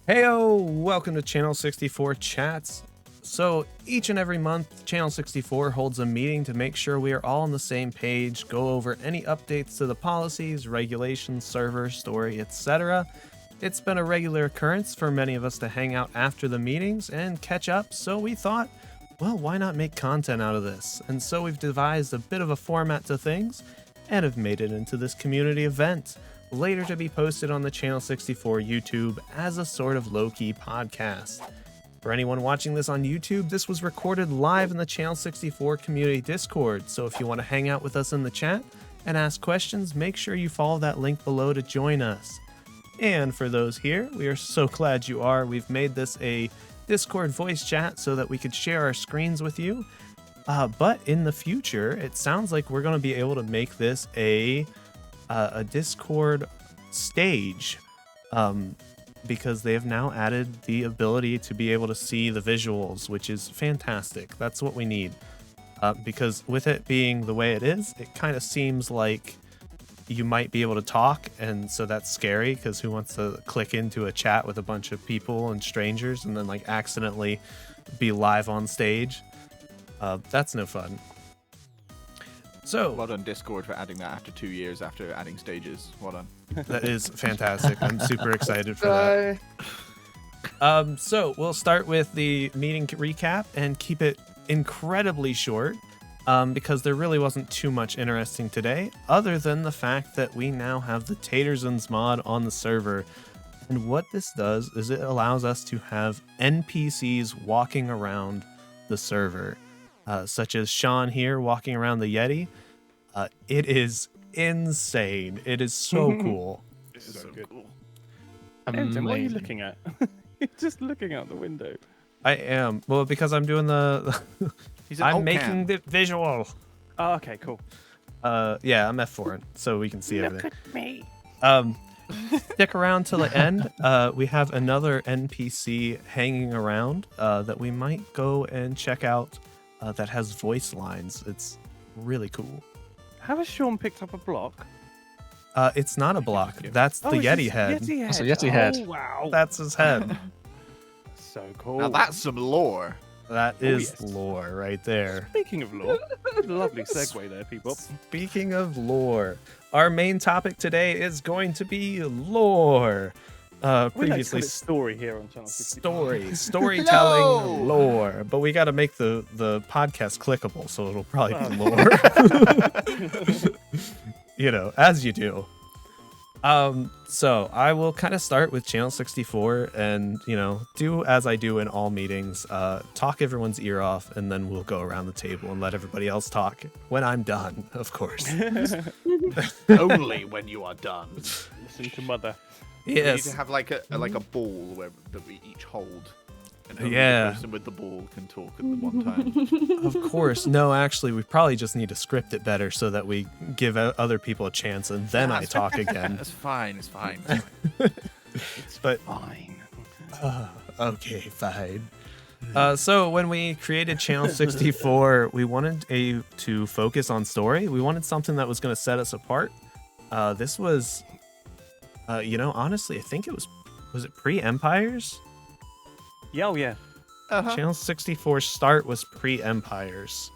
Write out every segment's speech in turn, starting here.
Heyo, welcome to Ch64 Chats. So each and every month, Ch64 holds a meeting to make sure we are all on the same page, go over any updates to the policies, regulations, server, story, etc. It's been a regular occurrence for many of us to hang out after the meetings and catch up, so we thought, well, why not make content out of this? And so we've devised a bit of a format to things and have made it into this community event, later to be posted on the Ch64 YouTube as a sort of low-key podcast. For anyone watching this on YouTube, this was recorded live in the Ch64 community Discord, so if you want to hang out with us in the chat and ask questions, make sure you follow that link below to join us. And for those here, we are so glad you are. We've made this a Discord voice chat so that we could share our screens with you. But in the future, it sounds like we're going to be able to make this a Discord stage, because they have now added the ability to be able to see the visuals, which is fantastic. That's what we need, because with it being the way it is, it kind of seems like you might be able to talk, and so that's scary, because who wants to click into a chat with a bunch of people and strangers and then like accidentally be live on stage? That's no fun. So well done, Discord, for adding that after 2 years after adding stages. Well done. That is fantastic. I'm super excited for that. So we'll start with the meeting recap and keep it incredibly short, because there really wasn't too much interesting today, other than the fact that we now have the Taterzens mod on the server. And what this does is it allows us to have NPCs walking around the server. Such as Sean here walking around the Yeti. It is insane. It is so cool. This is so cool. Aerington, what are you looking at? You're just looking out the window. I am. Well, because I'm doing the... I'm making the visual. Oh, okay, cool. Yeah, I'm F4, so we can see everything. Look at me. Stick around till the end. We have another NPC hanging around that we might go and check out. That has voice lines. It's really cool. How has Sean picked up a block? It's not a block. That's the Yeti head. Yeti head. That's a Yeti head. Oh, wow. That's his head. So cool. Now that's some lore. That is yes. lore right there. Speaking of lore, lovely segue there, people. Speaking of lore, our main topic today is going to be lore. We like to Previously, call it story here on Channel 64. storytelling, No! lore. But we got to make the podcast clickable, so it'll probably be lore. You know, as you do. So I will kind of start with Channel 64 and, you know, do as I do in all meetings, talk everyone's ear off, and then we'll go around the table and let everybody else talk when I'm done, of course. Only when you are done. Listen to mother. We need Yes. to have like a ball that we each hold. And only Yeah. the person with the ball can talk at the one time. Of course. No, actually, we probably just need to script it better so that we give other people a chance and then I talk again. That's fine. It's fine. It's But- fine. Okay, fine. So when we created Channel 64, we wanted to focus on story. We wanted something that was going to set us apart. This was, you know, honestly, I think was it pre-Empires? Yeah, oh yeah. Channel 64 start was pre-Empires.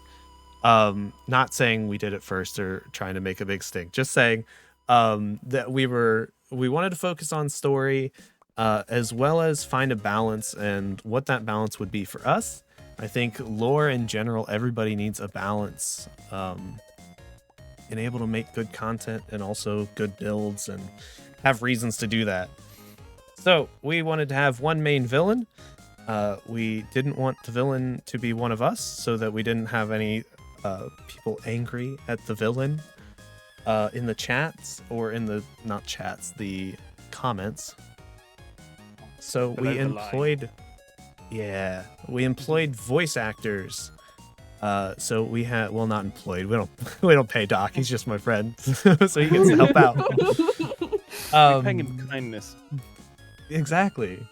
Not saying we did it first or trying to make a big stink. Just saying that we wanted to focus on story, as well as find a balance and what that balance would be for us. I think lore in general, everybody needs a balance, and able to make good content and also good builds and have reasons to do that. So we wanted to have one main villain. We didn't want the villain to be one of us, so that we didn't have any people angry at the villain in the chats or in the the comments. So Below we the employed employed voice actors. So we had not employed. We don't pay Doc. He's just my friend, so he gets to help out. We're paying him kindness. Exactly.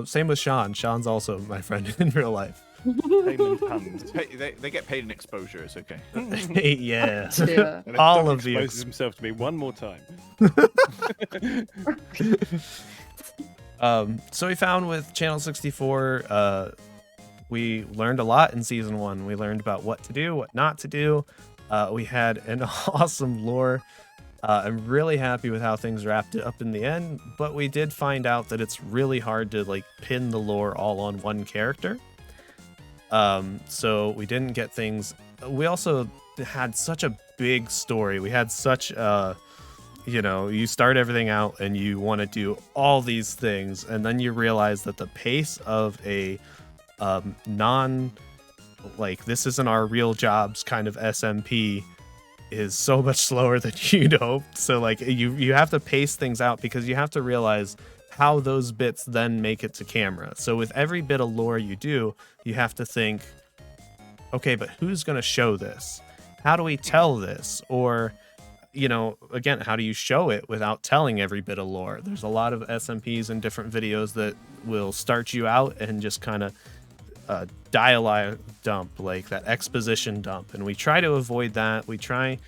Same with Sean. Sean's also my friend in real life. Pay him in puns. They get paid in exposure. It's okay. Yeah. Yeah. And if All Doc of you. exposes himself to me one more time. So we found with Channel 64, we learned a lot in season 1. We learned about what to do, what not to do. We had an awesome lore. I'm really happy with how things wrapped it up in the end, but we did find out that it's really hard to like pin the lore all on one character. So we didn't get things. We also had such a big story. We had such you start everything out and you want to do all these things, and then you realize that the pace of a this isn't our real jobs kind of SMP is so much slower than you'd hoped. So like you have to pace things out because you have to realize how those bits then make it to camera. So with every bit of lore you do, you have to think, okay, but who's going to show this? How do we tell this? Or, again, how do you show it without telling every bit of lore? There's a lot of SMPs and different videos that will start you out and just kind of dialogue dump, like that exposition dump, and we try to avoid that. We tried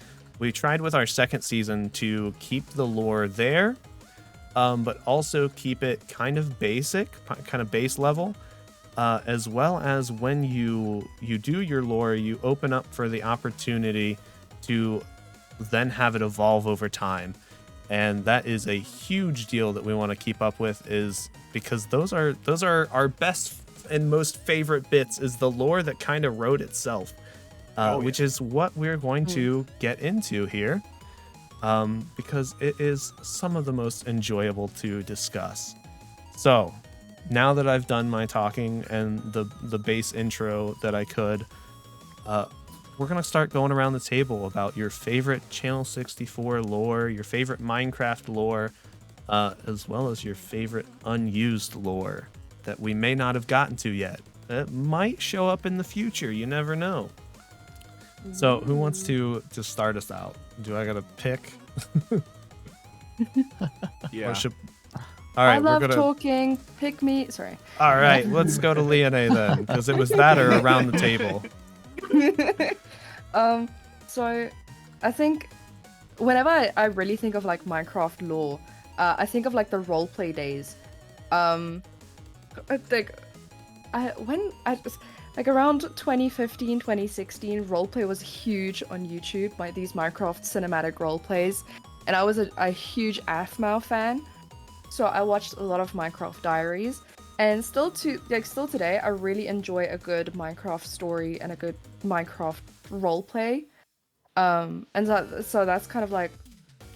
with our second season to keep the lore there, but also keep it kind of basic, kind of base level, as well as when you do your lore, you open up for the opportunity to then have it evolve over time. And that is a huge deal that we want to keep up with, is because those are our best and most favorite bits, is the lore that kind of wrote itself, which is what we're going to get into here, because it is some of the most enjoyable to discuss. So now that I've done my talking and the base intro that I could, we're going to start going around the table about your favorite Channel 64 lore, your favorite Minecraft lore, as well as your favorite unused lore that we may not have gotten to yet. It might show up in the future. You never know. So who wants to start us out? Do I got to pick? Yeah. All right, I love talking. Pick me. Sorry. All right, let's go to LEONÉ then, because it was that or around the table. So I think whenever I really think of like Minecraft lore, I think of like the roleplay days. Around 2015, 2016, roleplay was huge on YouTube, by these Minecraft cinematic roleplays, and I was a huge Aphmau fan, so I watched a lot of Minecraft Diaries, and still today, I really enjoy a good Minecraft story and a good Minecraft roleplay, and so that's kind of like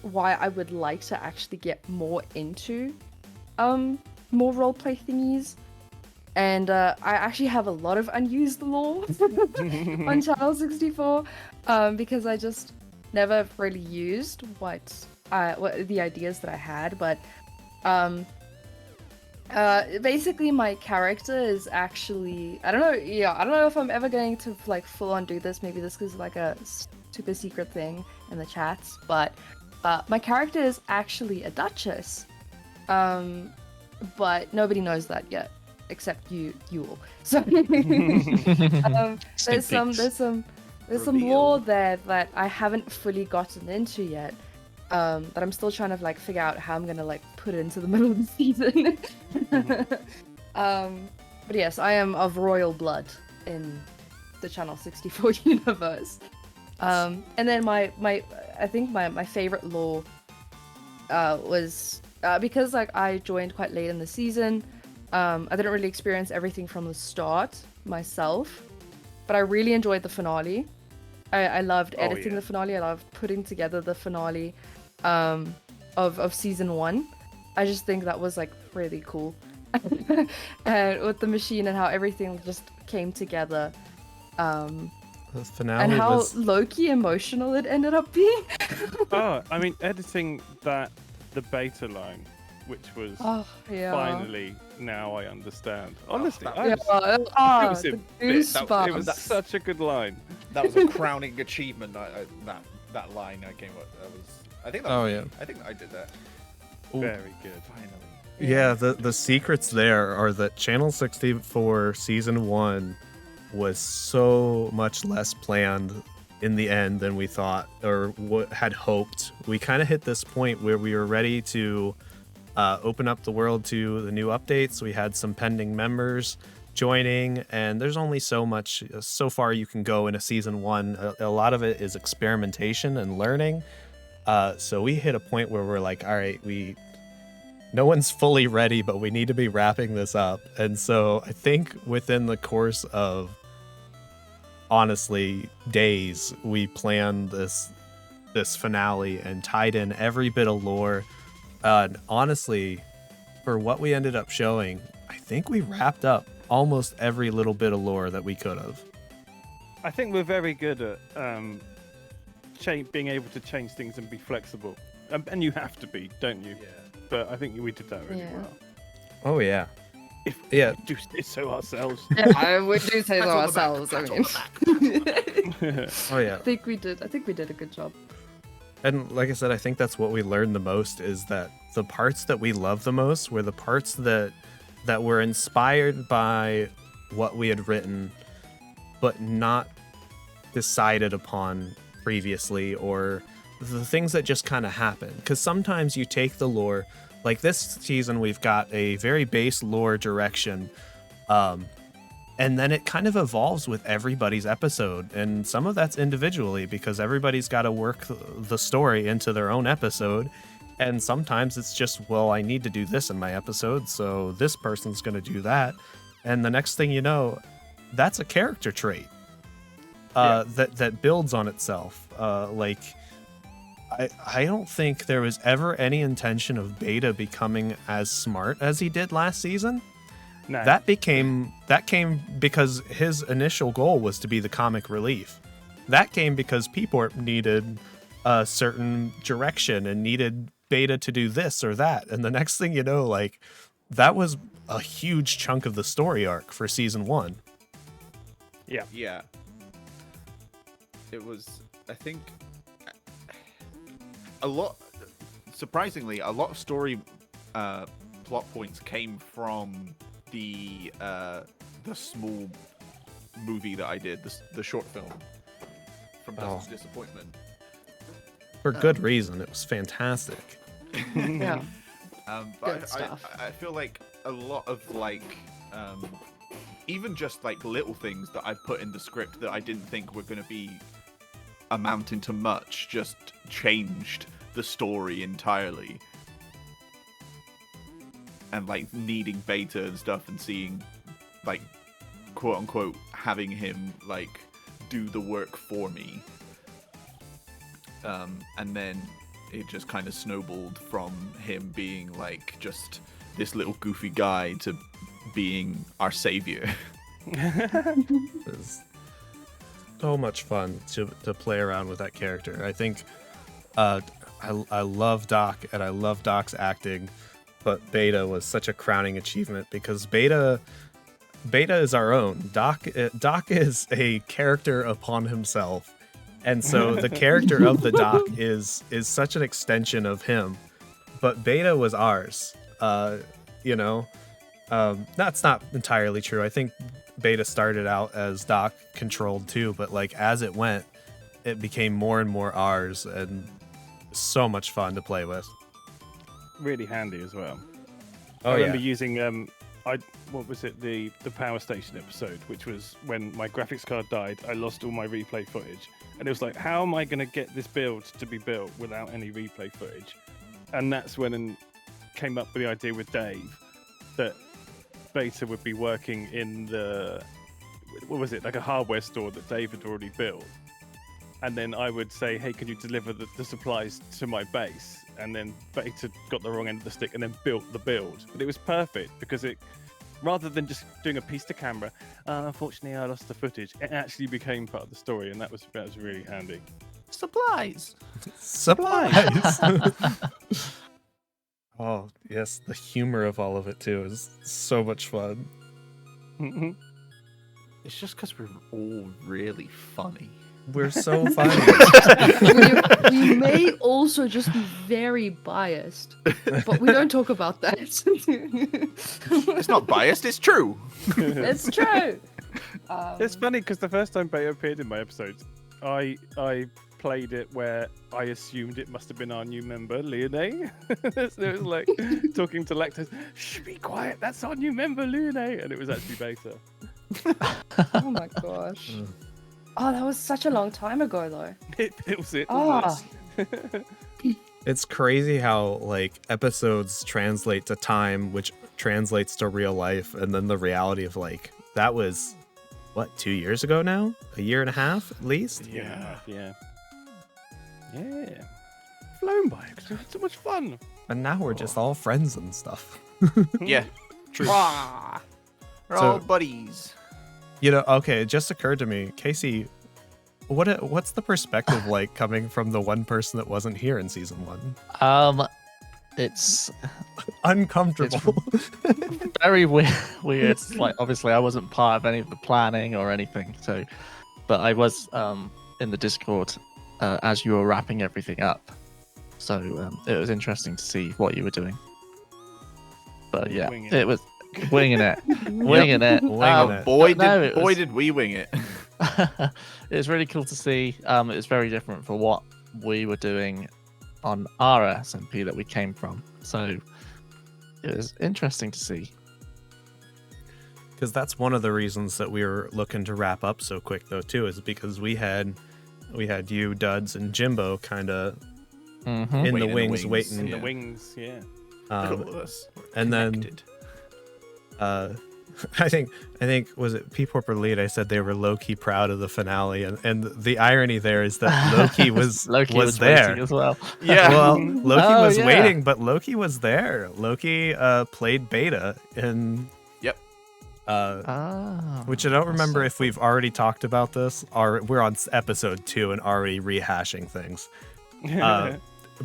why I would like to actually get more into more roleplay thingies. And I actually have a lot of unused lore on Channel 64, because I just never really used what the ideas that I had. But basically, my character is actually, I don't know if I'm ever going to like full on do this. Maybe this is like a super secret thing in the chats. But my character is actually a duchess, but nobody knows that yet. Except you all. So there's some lore there that I haven't fully gotten into yet. That I'm still trying to like figure out how I'm gonna like put it into the middle of the season. But yes, I am of royal blood in the Channel 64 universe. And then I think my favorite lore was because like I joined quite late in the season. I didn't really experience everything from the start myself, but I really enjoyed the finale. I loved editing the finale. I loved putting together the finale of season 1. I just think that was like really cool. And with the machine and how everything just came together. The finale and how low-key emotional it ended up being. I mean, editing the beta line, which was finally, now I understand. Honestly, it was such a good line. That was a crowning achievement. That line I came up. I think I did that. Very good. Finally. Yeah, the secrets there are that Channel 64 Season 1 was so much less planned in the end than we thought or had hoped. We kind of hit this point where we were ready to open up the world to the new updates. We had some pending members joining, and there's only so far you can go in a season 1. A lot of it is experimentation and learning. So we hit a point where we're like, all right, no one's fully ready, but we need to be wrapping this up. And so I think within the course of, honestly, days, we planned this finale and tied in every bit of lore. And honestly, for what we ended up showing, I think we wrapped up almost every little bit of lore that we could have. I think we're very good at being able to change things and be flexible. And you have to be, don't you? Yeah. But I think we did that really well. Oh, yeah. If we do say so ourselves. Yeah, we do say so ourselves. I mean. Oh, yeah. I think we did a good job. And like I said, I think that's what we learned the most, is that the parts that we love the most were the parts that were inspired by what we had written, but not decided upon previously, or the things that just kind of happen. Because sometimes you take the lore, like this season we've got a very base lore direction, and then it kind of evolves with everybody's episode, and some of that's individually because everybody's got to work the story into their own episode. And sometimes it's just, well, I need to do this in my episode, so this person's going to do that. And the next thing you know, that's a character trait that builds on itself. I don't think there was ever any intention of Beta becoming as smart as he did last season. No. That came because his initial goal was to be the comic relief. That came because Peeporp needed a certain direction and needed Beta to do this or that. And the next thing you know, like, that was a huge chunk of the story arc for season 1. Yeah. Yeah. It was, I think, surprisingly, a lot of story plot points came from the small movie that I did, the short film from Dust's Disappointment. For good reason. It was fantastic. Yeah. But I feel like a lot of even just like little things that I put in the script that I didn't think were going to be amounting to much just changed the story entirely. And like needing Beta and stuff and seeing like quote unquote having him like do the work for me. And then it just kind of snowballed from him being like just this little goofy guy to being our savior. It was so much fun to play around with that character. I think I love Doc and I love Doc's acting, but Beta was such a crowning achievement because Beta is our own. Doc is a character upon himself. And so the character of the Doc is such an extension of him, but Beta was ours. That's not entirely true. I think Beta started out as Doc controlled too, but like as it went, it became more and more ours, and so much fun to play with. Really handy as well. Oh, I remember using the power station episode, which was when my graphics card died. I lost all my replay footage. And it was like, how am I going to get this build to be built without any replay footage? And that's when I came up with the idea with Dave that Beta would be working in like a hardware store that Dave had already built. And then I would say, hey, can you deliver the supplies to my base? And then Beta got the wrong end of the stick and then built the build. But it was perfect because rather than just doing a piece to camera, unfortunately I lost the footage. It actually became part of the story, and that was really handy. Supplies. Oh yes, the humor of all of it too is so much fun. It's just because we're all really funny. We're so funny. we may also just be very biased, but we don't talk about that. It's not biased, it's true. It's true. It's funny because the first time Beta appeared in my episodes, I played it where I assumed it must have been our new member, LEONÉ. So it was like talking to Lactose, shh, be quiet, that's our new member, LEONÉ. And it was actually Beta. Oh my gosh. Oh, that was such a long time ago, though. It was it. Ah. It's crazy how like episodes translate to time, which translates to real life, and then the reality of like that was what, 2 years ago now? A year and a half at least? Yeah. Flown by. It's had so much fun. And now we're just all friends and stuff. Yeah, true. Ah. We're So- all buddies. You know, okay, it just occurred to me, Casey, what's the perspective like coming from the one person that wasn't here in season 1? It's Uncomfortable. very weird. It's like, obviously I wasn't part of any of the planning or anything, so, but I was in the Discord as you were wrapping everything up, so it was interesting to see what you were doing. But yeah, Winging it was winging it. Winging it. Winging it. Boy, no, it boy, was- did we wing it. It was really cool to see. It was very different for what we were doing on our SMP that we came from. So it was interesting to see. Because that's one of the reasons that we were looking to wrap up so quick, though, too, is because we had you, Duds, and Jimbo kind of Mm-hmm. in the Waiting in the wings, wings. waiting. In Yeah. the wings, yeah. Um, Look at us. and then Connected. I think was it Peeporp or Lead? I said they were low-key proud of the finale, and the irony there is that Loki was Loki was there. waiting as well. Yeah. Well, Loki Oh, was yeah. waiting, but Loki was there. Loki played Beta in. Yep. Which I don't that's remember so if we've already talked about this, or we're on episode 2 and already rehashing things.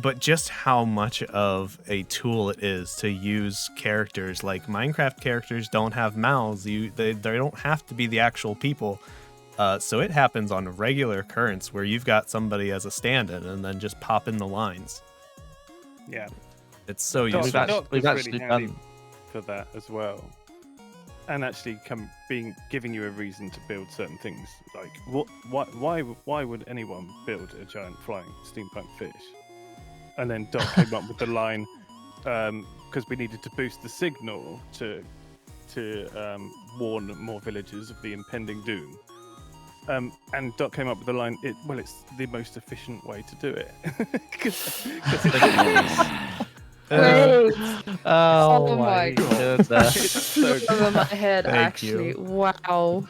But just how much of a tool it is to use characters. Like Minecraft characters don't have mouths. They don't have to be the actual people. So it happens on a regular occurrence where you've got somebody as a stand-in and then just pop in the lines. Yeah. It's so Doc- useful. We've Doc was actually really handy done. for that as well. And actually giving you a reason to build certain things. Like why would anyone build a giant flying steampunk fish? And then Doc came up with the line, because we needed to boost the signal to warn more villagers of the impending doom. And Doc came up with the line, it's the most efficient way to do it. 'Cause Wait, Oh, my goodness. it's so good. over my head, Thank actually. you. Wow.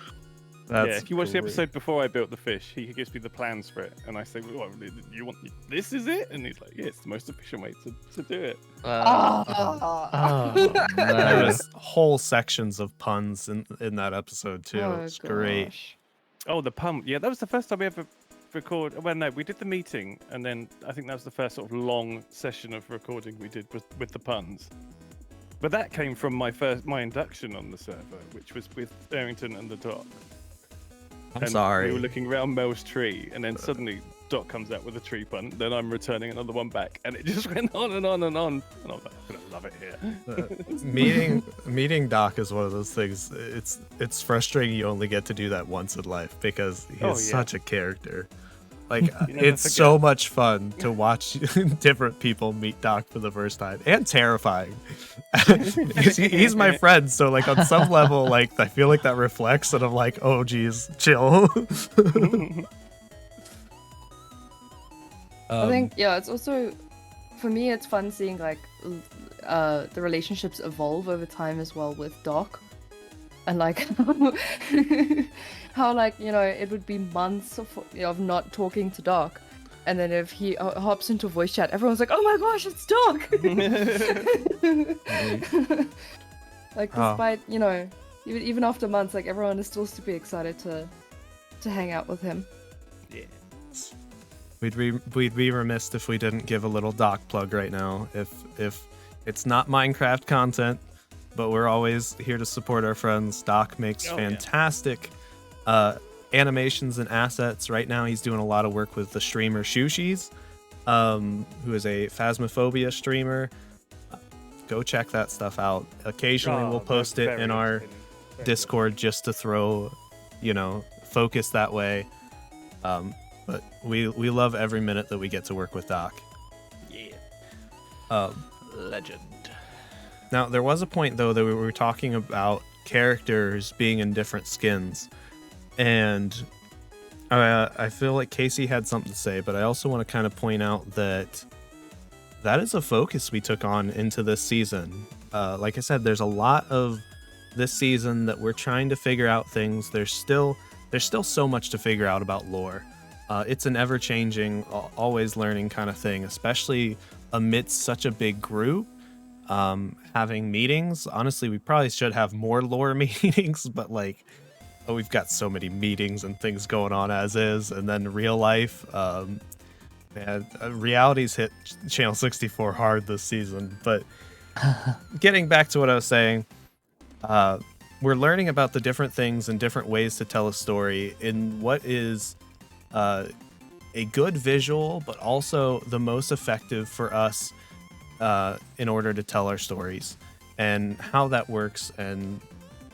That's Yeah, if you watch the great. episode before I built the fish, he gives me the plans for it, and I say, "What you want? This is it?" And he's like, "Yeah, it's the most efficient way to do it." Oh, There no. was whole sections of puns in that episode too. Oh, It's great. gosh. Oh, the pump! Yeah, that was the first time we ever record. Well, no, we did the meeting, and then I think that was the first sort of long session of recording we did with the puns. But that came from my induction on the server, which was with Aerington and the Doc. I'm And sorry. We were looking around Mel's tree, and then suddenly Doc comes out with a tree pun. Then I'm returning another one back, and it just went on and on and on. And I was like, I'm gonna love it here. Meeting Doc is one of those things. It's frustrating you only get to do that once in life because he is such a character. Like You never it's so much fun to watch different people meet Doc for the first time, and terrifying. Because he's my friend, so like on some level, like I feel like that reflects, and I'm like, oh geez, chill. I think it's also, for me, it's fun seeing like the relationships evolve over time as well with Doc, and like how like it would be months of not talking to Doc, and then if he hops into voice chat, everyone's like, oh my gosh, it's Doc. Like despite even after months, like everyone is still super excited to hang out with him. Yeah. We'd be remiss if we didn't give a little Doc plug right now. If it's not Minecraft content, but we're always here to support our friends. Doc makes fantastic animations and assets. Right now, he's doing a lot of work with the streamer Shushies, who is a Phasmophobia streamer. Go check that stuff out. Occasionally, we'll post it in our Discord just to throw, focus that way. but we love every minute that we get to work with Doc. Yeah. Legend. Now, there was a point, though, that we were talking about characters being in different skins. And I feel like Casey had something to say, but I also want to kind of point out that is a focus we took on into this season. Like I said, there's a lot of this season that we're trying to figure out things. There's still so much to figure out about lore. It's an ever-changing, always learning kind of thing, especially amidst such a big group. Having meetings, honestly, we probably should have more lore meetings, but like, we've got so many meetings and things going on as is, and then real life, man, reality's hit Channel 64 hard this season. But getting back to what I was saying, we're learning about the different things and different ways to tell a story in what is a good visual, but also the most effective for us in order to tell our stories, and how that works. And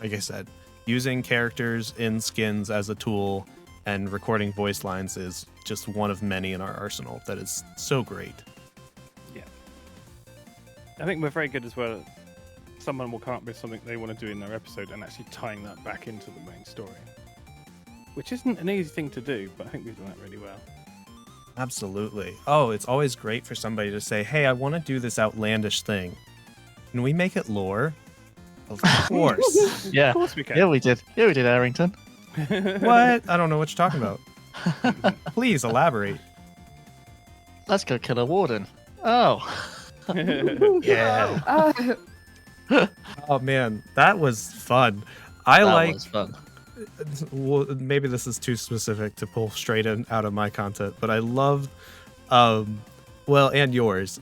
like I said, using characters in skins as a tool and recording voice lines is just one of many in our arsenal that is so great. Yeah. I think we're very good as well. Someone will come up with something they want to do in their episode and actually tying that back into the main story, which isn't an easy thing to do, but I think we've done that really well. Absolutely. Oh, it's always great for somebody to say, hey, I want to do this outlandish thing. Can we make it lore? Of course. Yeah. Of course we can. Yeah, we did. Yeah, we did, Aerington. What? I don't know what you're talking about. Please elaborate. Let's go kill a warden. Oh. Yeah. Oh, Oh, man. That was fun. That like... was fun. Well, maybe this is too specific to pull straight out of my content, but I loved, well, and yours,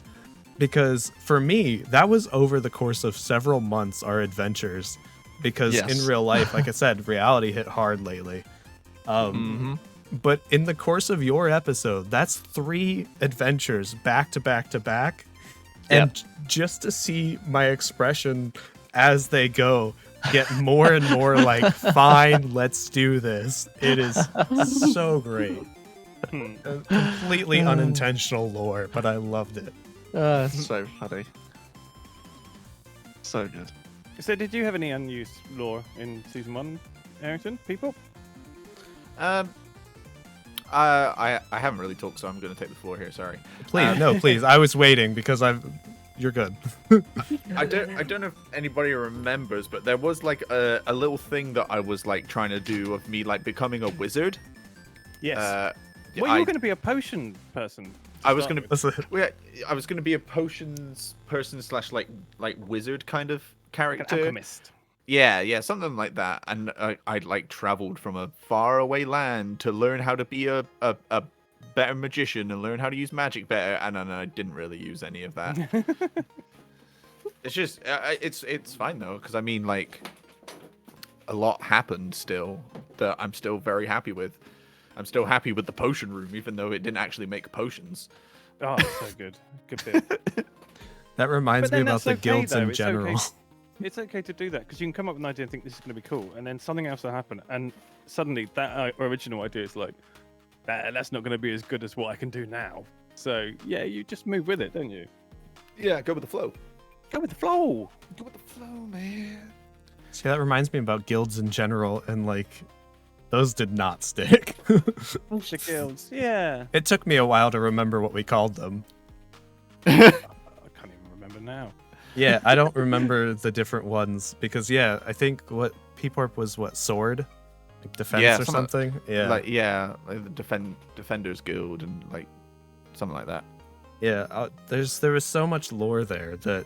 because for me, that was over the course of several months, our adventures, because Yes. in real life, like I said, reality hit hard lately. But in the course of your episode, that's 3 adventures back to back to back. And just to see my expression as they go get more and more like, fine, let's do this. It is so great. Completely unintentional lore, but I loved it. It's so funny. So good. So, did you have any unused lore in season 1, Aerington? People? I haven't really talked, so I'm going to take the floor here. Sorry. Please, no, please. I was waiting because you're good. I don't know if anybody remembers, but there was like a little thing that I was like trying to do of me like becoming a wizard. Yes. Uh, Well, you were going to be a potion person. I was gonna, Listen, I was gonna be a potions person / like wizard kind of Like an character. alchemist. Yeah, something like that. And I'd like traveled from a faraway land to learn how to be a better magician and learn how to use magic better. And I didn't really use any of that. It's just it's fine though, because I mean like a lot happened still that I'm still very happy with. I'm still happy with the potion room, even though it didn't actually make potions. Oh, so good. Good bit. that reminds But me then about that's the okay, guilds though. in It's general. okay. It's okay to do that because you can come up with an idea and think this is going to be cool, and then something else will happen, and suddenly that original idea is like, that's not going to be as good as what I can do now. So yeah, you just move with it, don't you? Yeah, go with the flow. Go with the flow. Go with the flow, man. See, that reminds me about guilds in general, and like, those did not stick. The guilds. Yeah. It took me a while to remember what we called them. I can't even remember now. Yeah, I don't remember the different ones because I think what Peeporp was sword, like defense Yeah, or something. Yeah, Like the Defenders Guild and like something like that. yeah. There was so much lore there that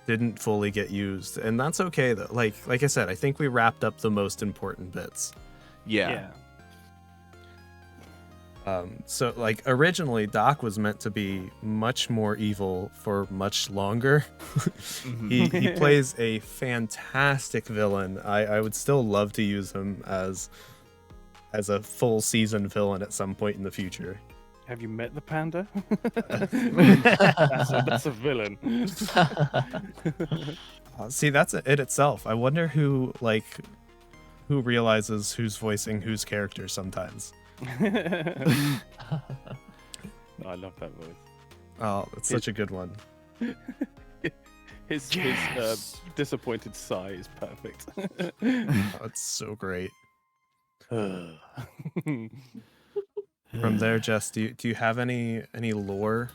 didn't fully get used, and that's okay though. Like I said, I think we wrapped up the most important bits. Yeah. So like originally Doc was meant to be much more evil for much longer. He plays a fantastic villain. I would still love to use him as a full season villain at some point in the future. Have you met the panda? that's a villain. See, that's it itself. I wonder who realizes who's voicing whose character sometimes. I love that voice. Oh, it's such a good one. His disappointed sigh is perfect. Oh, it's so great. From there, Jess, do you have any lore,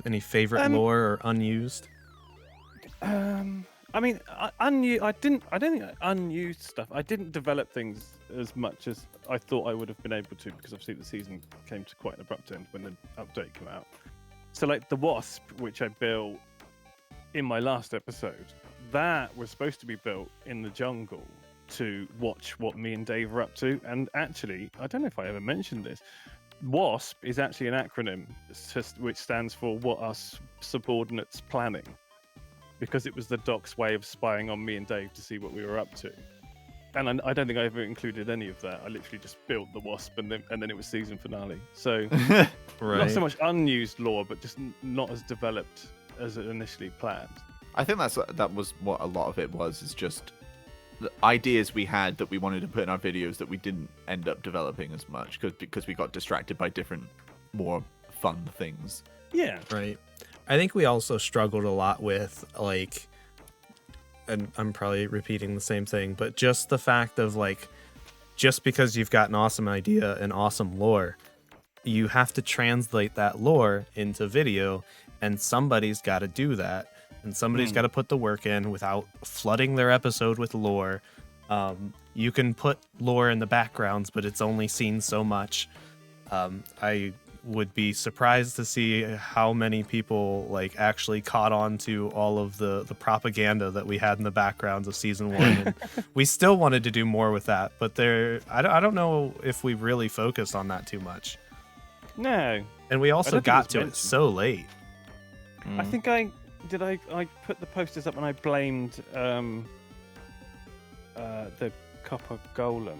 any favorite lore or unused? I mean, I don't think unused stuff. I didn't develop things as much as I thought I would have been able to, because obviously the season came to quite an abrupt end when the update came out. So like the Wasp, which I built in my last episode, that was supposed to be built in the jungle to watch what me and Dave are up to. And actually, I don't know if I ever mentioned this, WASP is actually an acronym which stands for What Are Subordinates Planning, because it was the Doc's way of spying on me and Dave to see what we were up to. And I don't think I ever included any of that. I literally just built the Wasp, and then it was season finale. So Right. not so much unused lore, but just not as developed as it initially planned. I think that was what a lot of it was, is just the ideas we had that we wanted to put in our videos that we didn't end up developing as much because we got distracted by different, more fun things. Yeah. Right. I think we also struggled a lot with, like, and I'm probably repeating the same thing, but just the fact of, like, just because you've got an awesome idea and awesome lore, you have to translate that lore into video, and somebody's got to do that. And somebody's got to put the work in without flooding their episode with lore. You can put lore in the backgrounds, but it's only seen so much. I would be surprised to see how many people like actually caught on to all of the propaganda that we had in the backgrounds of season 1. And we still wanted to do more with that, but I don't know if we really focused on that too much. No. And we also don't think got it's to it mentioned. so late. I think I put the posters up and I blamed the Copper Golem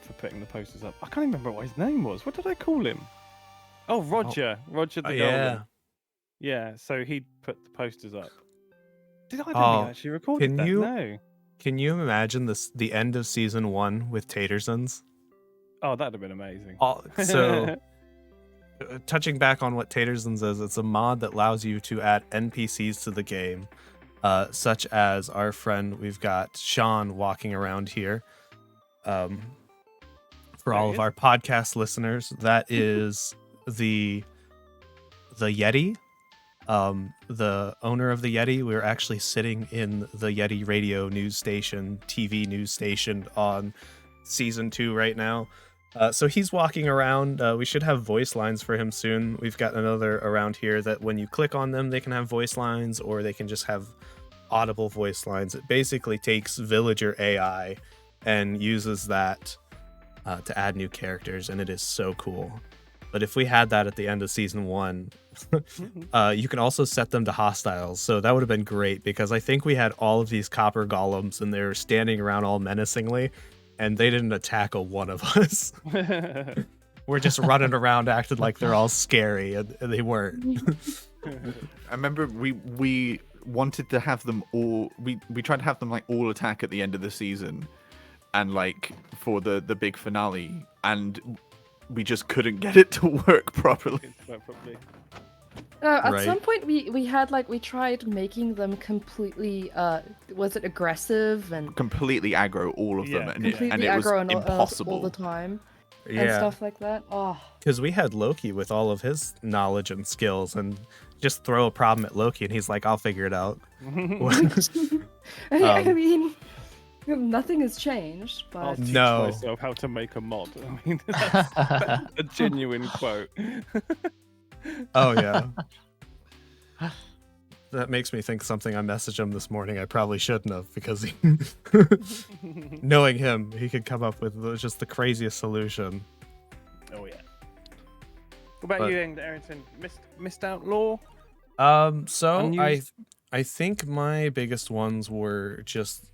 for putting the posters up. I can't even remember what his name was. What did I call him? Oh, Roger. Roger the Golem. Yeah. Yeah, so he put the posters up. I don't think Oh, I actually recorded can that. you- No. Can you imagine the end of season 1 with Tatersons? Oh, that'd have been amazing. So, touching back on what Tatersons is, it's a mod that allows you to add NPCs to the game, such as our friend, we've got Sean walking around here. For all of our podcast listeners, that is the Yeti. The owner of the Yeti. We're actually sitting in the Yeti radio news station, TV news station on season 2 right now. So he's walking around. We should have voice lines for him soon. We've got another around here that when you click on them, they can have voice lines, or they can just have audible voice lines. It basically takes villager AI and uses that to add new characters, and it is so cool. But if we had that at the end of season 1, you can also set them to hostiles. So that would have been great, because I think we had all of these copper golems and they were standing around all menacingly, and they didn't attack a one of us. We're just running around acting like they're all scary, and they weren't. I remember we wanted to have them all. We tried to have them like all attack at the end of the season, and like for the big finale, and we just couldn't get it to work properly. At Right. some point we had like we tried making them completely was it aggressive and Completely aggro, all of them, Yeah, and it completely was aggro and impossible. all the time and Yeah, stuff like that. Oh, because we had Loki with all of his knowledge and skills, and just throw a problem at Loki, and he's like, "I'll figure it out." I mean, nothing has changed, I'll but teach No. myself how to make a mod. I mean, that's a genuine quote. Oh yeah. That makes me think something I messaged him this morning I probably shouldn't have, because he, knowing him, he could come up with just the craziest solution. Oh yeah. What about But- you, Aerington? Missed out lore? So Unused? I think my biggest ones were just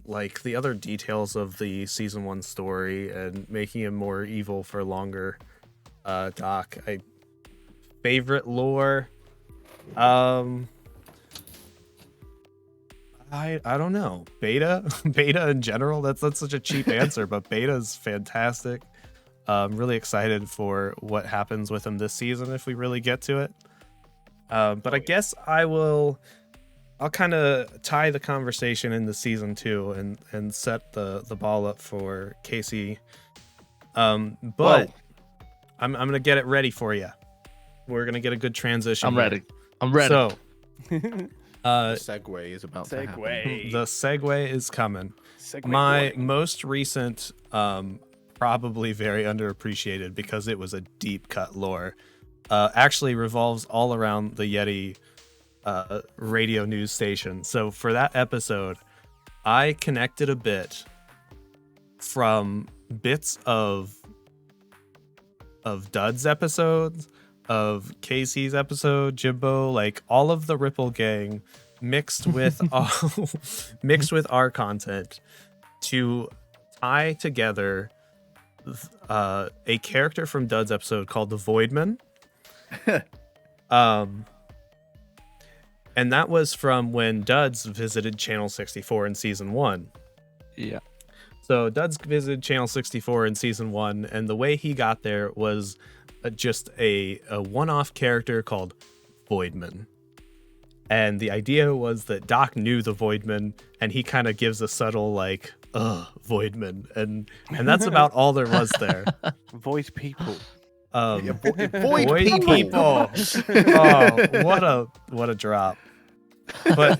like the other details of the season 1 story and making him more evil for longer. Doc, favorite lore. I don't know. Beta beta in general. That's such a cheap answer, but beta is fantastic. I'm really excited for what happens with him this season if we really get to it. But I guess I'll kind of tie the conversation into season 2 and set the ball up for Casey. But I'm gonna get it ready for you. We're gonna get a good transition. I'm here. ready. I'm ready. So, The segue is about to happen. the segue is coming. Segue My boy. most recent, probably very underappreciated because it was a deep cut lore, actually revolves all around the Yeti radio news station. So for that episode, I connected a bit from bits of Dud's episodes, of Casey's episode, Jimbo, like all of the Ripple gang mixed with our content to tie together a character from Dud's episode called the Voidman. And that was from when Duds visited Channel 64 in season 1. Yeah. So Duds visited Channel 64 in season 1, and the way he got there was just a one-off character called Voidman. And the idea was that Doc knew the Voidman, and he kind of gives a subtle like, Voidman, and that's about all there was there. Void people. Void people. Oh, what a drop. But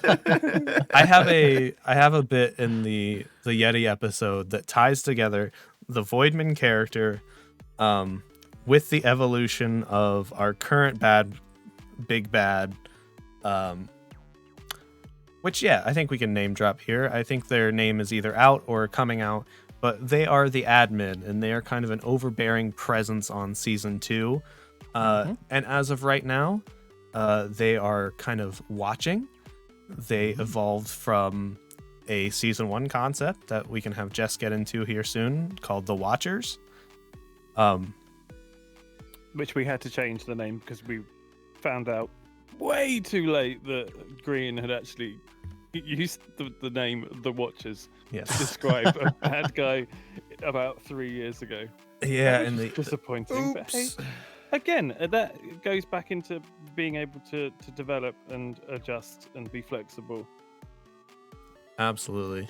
I have a bit in the Yeti episode that ties together the Voidman character with the evolution of our current big bad, which I think we can name drop here. I think their name is either out or coming out, but they are the admin, and they are kind of an overbearing presence on season 2. And as of right now, they are kind of watching. They evolved from a season 1 concept that we can have Jess get into here soon called the Watchers. Which we had to change the name because we found out way too late that Green had actually used the name The Watchers to describe a bad guy about 3 years ago. Yeah, and the disappointing. But hey, again, that goes back into being able to develop and adjust and be flexible. Absolutely.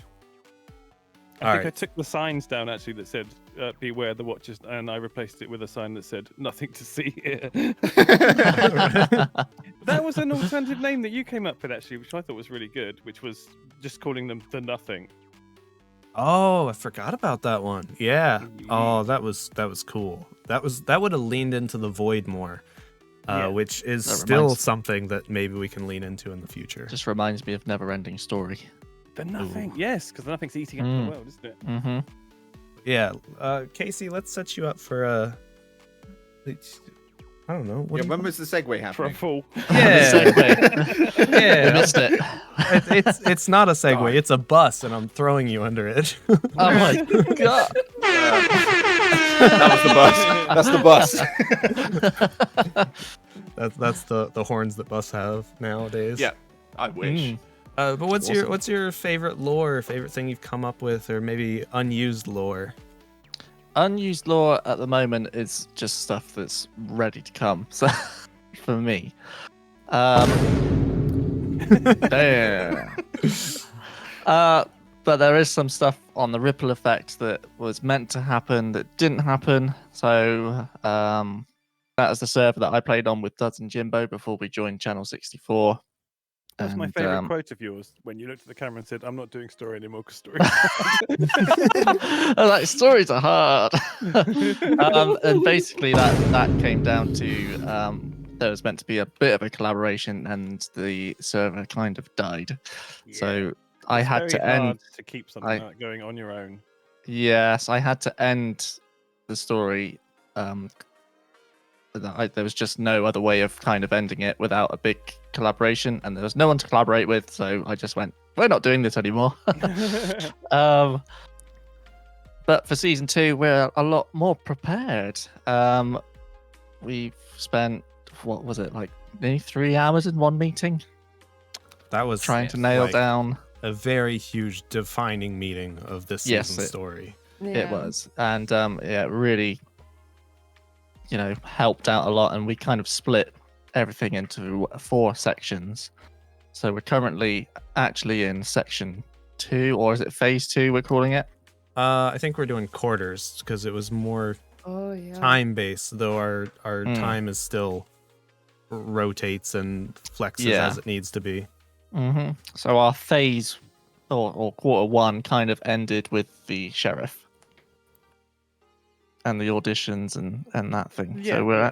I think I took the signs down actually that said "Beware the Watchers," and I replaced it with a sign that said "Nothing to see here." That was an alternative name that you came up with actually, which I thought was really good, which was just calling them the Nothing. Oh, I forgot about that one. Yeah. Oh, that was cool. That would have leaned into the Void more, which is still something that maybe we can lean into in the future. Just reminds me of Never-Ending Story. The Nothing, yes, because the Nothing's eating up the world, isn't it? Mm-hmm. Yeah. Casey, let's set you up for I don't know. When was the segue happening? For a fool. Yeah. You missed it. It's not a segue. It's a bus, and I'm throwing you under it. Oh my god. That was the bus. That's the horns that bus have nowadays. Yeah, I wish. But what's your favorite lore, favorite thing you've come up with, or maybe unused lore? Unused lore at the moment is just stuff that's ready to come. So for me, but there is some stuff on the ripple effect that was meant to happen that didn't happen. So that is the server that I played on with Duds and Jimbo before we joined Channel 64. That's my favourite quote of yours, when you looked at the camera and said, "I'm not doing story anymore because story." I was like, stories are hard. And basically that came down to there was meant to be a bit of a collaboration, and the server kind of died. Yeah. So I had to end to keep something like that going on your own. Yes, I had to end the story. There was just no other way of kind of ending it without a big collaboration, and there was no one to collaborate with, so I just went, we're not doing this anymore. But for season 2, we're a lot more prepared. We've spent, what was it, like nearly 3 hours in one meeting? That was trying to nail down a very huge defining meeting of this Yes, season's story. It was, and yeah, it really, helped out a lot, and we kind of split everything into 4 sections. So we're currently actually in section 2, or is it phase 2? We're calling it. I think we're doing quarters because it was more time based, though our time is still rotates and flexes as it needs to be. So our phase or quarter 1 kind of ended with the sheriff and the auditions and that thing. Yeah. So we're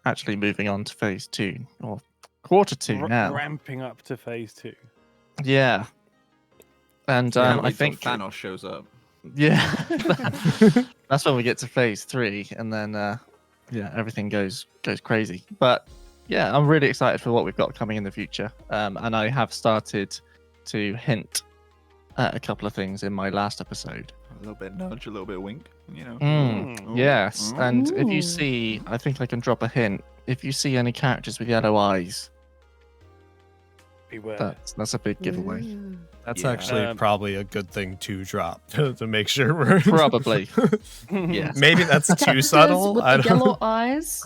actually moving on to phase 2 or quarter 2 now. Ramping up to phase 2. Yeah. And I think Thanos shows up. Yeah. That's when we get to phase 3, and then everything goes crazy. But yeah, I'm really excited for what we've got coming in the future. And I have started to hint at a couple of things in my last episode. A little bit nudge, a little bit wink, Yes. And if you see, I think I can drop a hint. If you see any characters with yellow eyes, beware. That's a big giveaway. That's actually probably a good thing to drop to make sure we're Probably. Yeah. Maybe that's too subtle. With the yellow eyes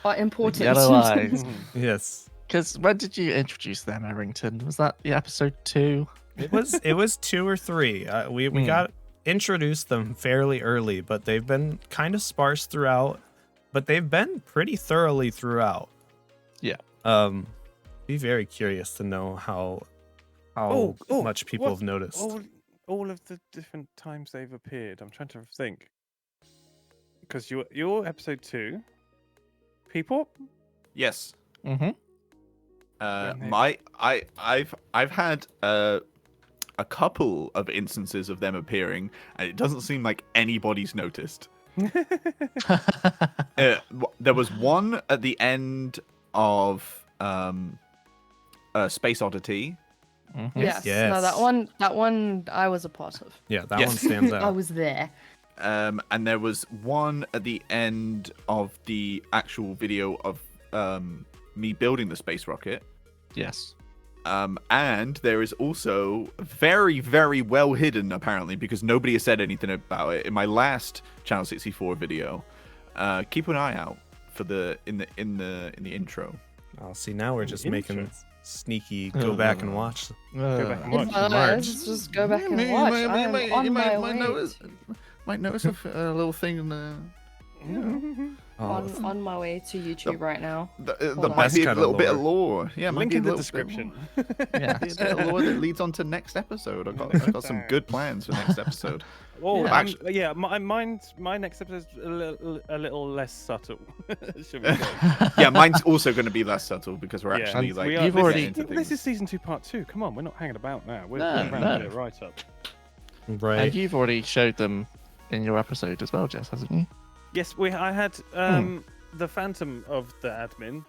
are important. Yellow eyes. Yes. Because when did you introduce them, Aerington? Was that the episode 2? It was 2 or 3. We got introduced them fairly early, but they've been kind of sparse throughout. But they've been pretty thoroughly throughout. Yeah. Be very curious to know how much people have noticed. All of the different times they've appeared. I'm trying to think. Because your episode 2, Peeporp? Yes. Mm-hmm. I've had a couple of instances of them appearing, and it doesn't seem like anybody's noticed. There was one at the end of Space Oddity. Mm-hmm. Yes. Yes. No, that one I was a part of. Yeah, that one stands out. I was there. And there was one at the end of the actual video of me building the space rocket. Yes. And there is also very, very well hidden, apparently, because nobody has said anything about it. In my last Channel 64 video, keep an eye out for in the intro. Oh, see, now we're just making sneaky go back and watch. Go back and watch. Let's just go back and watch. I'm on my way. Might notice a little thing. On my way to YouTube right now. There might be a little bit of lore. Yeah, link in the description. Yeah, a bit of lore that leads on to next episode. I've got some good plans for next episode. Well, yeah. My next episode is a little less subtle. Should we say? Yeah, mine's also going to be less subtle because we're actually like you've already. This is season 2, part 2. Come on, we're not hanging about now. We're No. rounding it right up. Right. And you've already showed them in your episode as well, Jess, hasn't you? Yes, I had the Phantom of the admin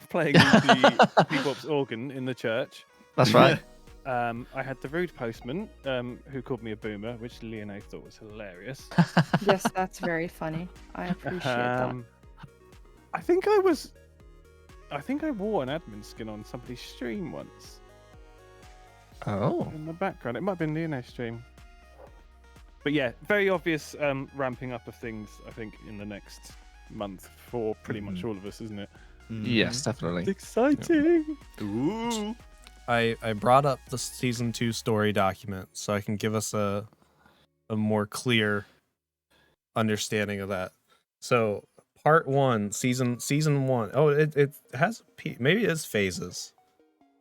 playing the Peeporp's organ in the church. That's right. I had the rude postman who called me a boomer, which LEONÉ thought was hilarious. Yes, that's very funny. I appreciate that. I think I wore an admin skin on somebody's stream once. Oh. In the background. It might have been LEONÉ's stream. But yeah, very obvious ramping up of things, I think, in the next month for pretty much all of us, isn't it? Yes, definitely. It's exciting. Ooh. I brought up the season 2 story document so I can give us a more clear understanding of that. So part 1, season 1. Oh, it has maybe it is phases.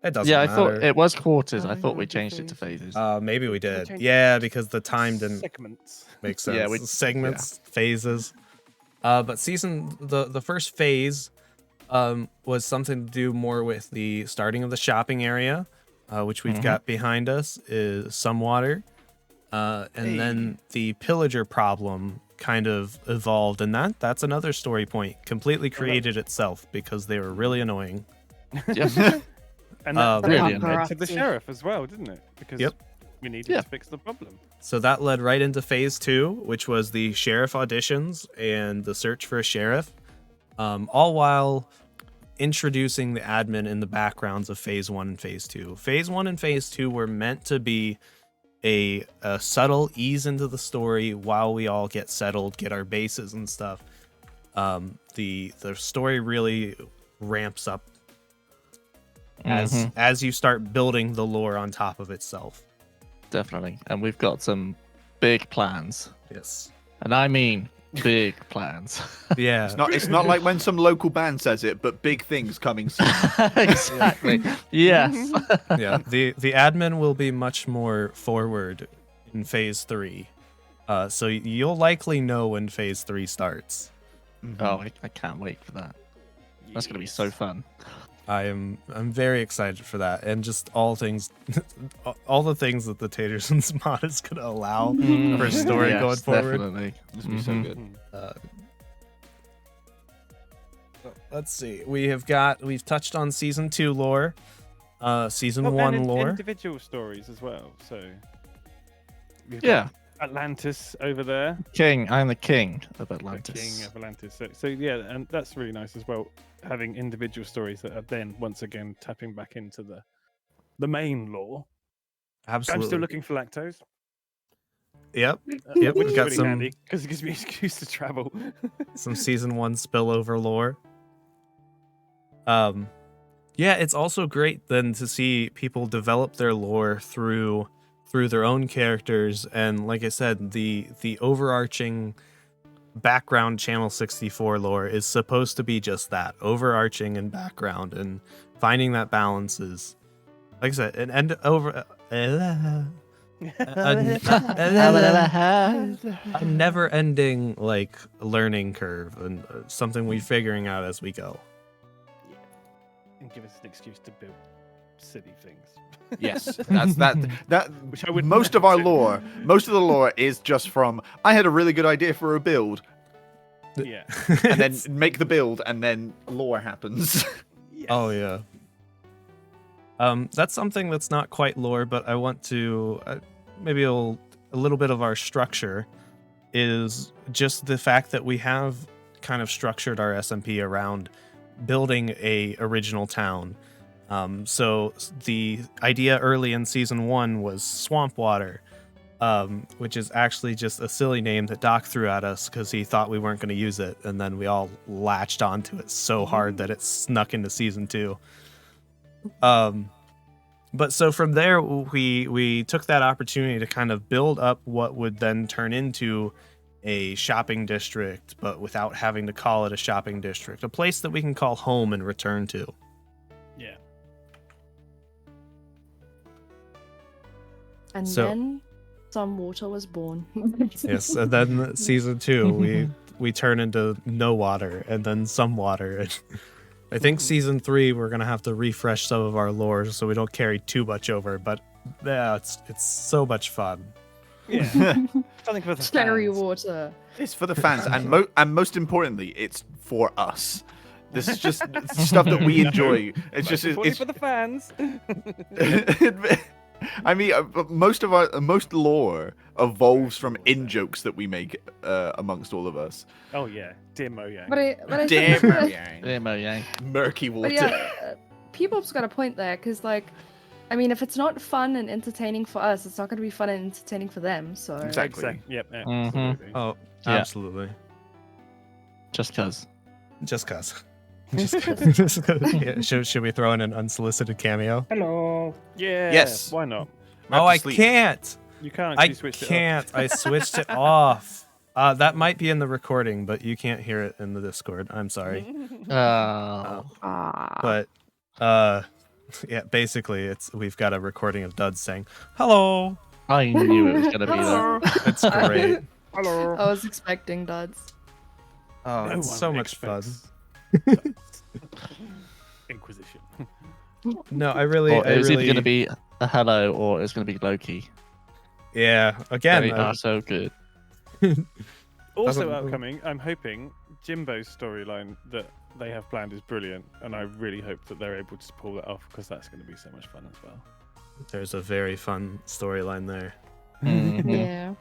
It doesn't matter. I thought it was quarters. I thought we changed it to phases. Maybe we did. Yeah, because the time didn't Segments. make sense. Yeah, segments, phases. But the first phase was something to do more with the starting of the shopping area, which we've got behind us, is some water. And then the pillager problem kind of evolved, and that's another story point. Completely created itself because they were really annoying. Yeah. And that brilliant. led to the sheriff as well, didn't it? Because we needed to fix the problem. So that led right into phase 2, which was the sheriff auditions and the search for a sheriff. All while introducing the admin in the backgrounds of Phase 1 and Phase 2. Phase 1 and Phase 2 were meant to be a subtle ease into the story while we all get settled, get our bases and stuff. The story really ramps up as you start building the lore on top of itself. Definitely. And we've got some big plans. Yes. And I mean big plans. Yeah. It's not like when some local band says it, but big things coming soon. Exactly. Yes. Yeah. The admin will be much more forward in Phase 3. So you'll likely know when Phase 3 starts. Oh, I can't wait for that. That's going to be so fun. I'm very excited for that, and just all the things that the Taterson's mod is going to allow for story Yes, going forward. Definitely. This will be so good. Let's see. We've touched on season 2 lore, season 1 and lore. individual stories as well. So we've Yeah. got Atlantis over there. King. I'm the king of Atlantis. The king of Atlantis. So yeah, and that's really nice as well. Having individual stories that are then once again tapping back into the main lore. Absolutely. I'm still looking for lactose. Yep. Which We've is got really some handy because it gives me an excuse to travel. some season 1 spillover lore. Yeah, it's also great then to see people develop their lore through their own characters, and like I said, the overarching background Channel 64 lore is supposed to be just that, overarching and background, and finding that balance is, like I said, a never-ending like learning curve, and something we're figuring out as we go. And give us an excuse to build silly things. Yes, that Which I would most of never our do. lore, most of the lore is just from I had a really good idea for a build, Yeah. and then make the build, and then lore happens. Yes. Oh yeah. That's something that's not quite lore, but I want to maybe a little bit of our structure is just the fact that we have kind of structured our SMP around building a original town. So the idea early in season 1 was Swampwater, which is actually just a silly name that Doc threw at us because he thought we weren't going to use it, and then we all latched onto it so hard that it snuck into season 2. But so from there, we took that opportunity to kind of build up what would then turn into a shopping district, but without having to call it a shopping district, a place that we can call home and return to. Yeah. And So- then some water was born. Yes, and then season 2, we turn into no water, and then some water. And I think season 3, we're gonna have to refresh some of our lore so we don't carry too much over. But yeah, it's so much fun. Yeah. Something for the Cherry fans. water. It's for the fans, and most importantly, it's for us. This is just stuff that we enjoy. It's just Only it's for the fans. I mean, most lore evolves from in jokes that we make amongst all of us. Oh yeah, dear Mo Yang. But I Damn, think Marianne. Yeah, Mo Yang. Murky water. But yeah, Peeporp's got a point there, because like, I mean, if it's not fun and entertaining for us, it's not going to be fun and entertaining for them. So Exactly. Yep. Yeah, Mhm. absolutely. Oh, Yeah. absolutely. Just cause. Just cause. Just 'cause. Yeah, should we throw in an unsolicited cameo? Hello. Yeah. Yes. Why not? Oh, I can't. You can't I actually switch it can't. I switched it off. That might be in the recording, but you can't hear it in the Discord. I'm sorry. Oh. But yeah, basically we've got a recording of Dud saying hello. I knew it was gonna be Hello. that. It's great. Hello. I was expecting duds. Oh, No it's one so much fun. expects Inquisition. No, I really, Or I it was really, either gonna be a hello or it was gonna be Loki. yeah. Again, They are so good. Also Doesn't- upcoming, I'm hoping Jimbo's storyline that they have planned is brilliant, and I really hope that they're able to pull that off because that's going to be so much fun as well. there's a very fun storyline there. Mhm. Yeah.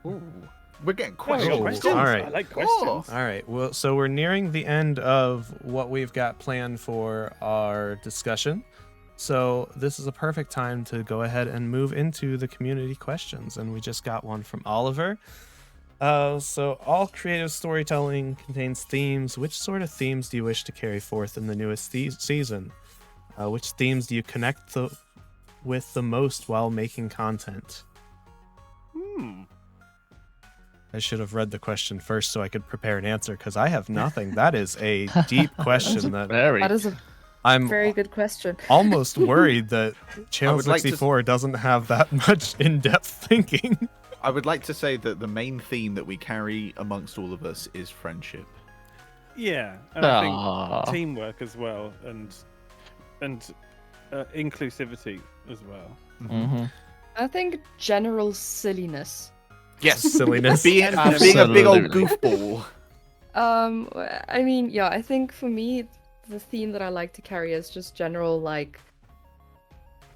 Ooh. We're getting Oh, we got Oh, questions. questions. all right. I like questions. All right. Well, so we're nearing the end of what we've got planned for our discussion. So this is a perfect time to go ahead and move into the community questions. And we just got one from Oliver. So all creative storytelling contains themes. Which sort of themes do you wish to carry forth in the newest season? Which themes do you connect with the most while making content? I should have read the question first so I could prepare an answer because I have nothing. That is a deep question that That is a I'm very good question. almost worried that Channel would like to 64 doesn't have that much in-depth thinking. I would like to say that the main theme that we carry amongst all of us is friendship. Yeah, and I Aw. think teamwork as well, and inclusivity as well. Mm-hmm. I think general silliness. Yes, Silliness. being a big old Absolutely. goofball. I mean, yeah, I think for me, the theme that I like to carry is just general, like,